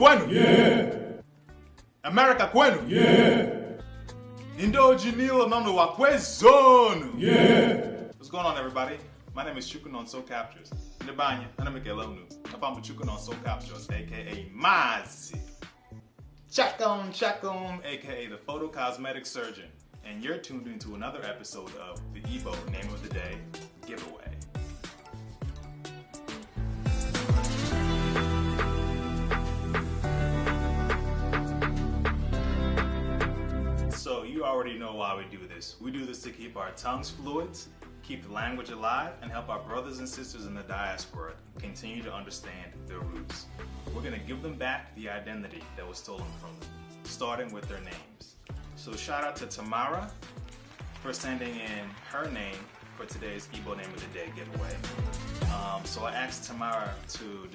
kwenu? Yeah. America kwenu? Yeah. Indoji Nilo Nono Wakwezonu. Yeah. What's going on, everybody? My name is Chukunon Soul Captures. Nibanya, Anamikelonu. I'm Chukunon Soul Captures, aka Mazi. Chakum, aka the Photo Cosmetic Surgeon. And you're tuned into another episode of the Igbo Name of the Day giveaway. So you already know why we do this. We do this to keep our tongues fluid, keep the language alive, and help our brothers and sisters in the diaspora continue to understand their roots. We're going to give them back the identity that was stolen from them, starting with their names. So shout out to Tamara for sending in her name for today's Igbo Name of the Day giveaway. So I asked Tamara to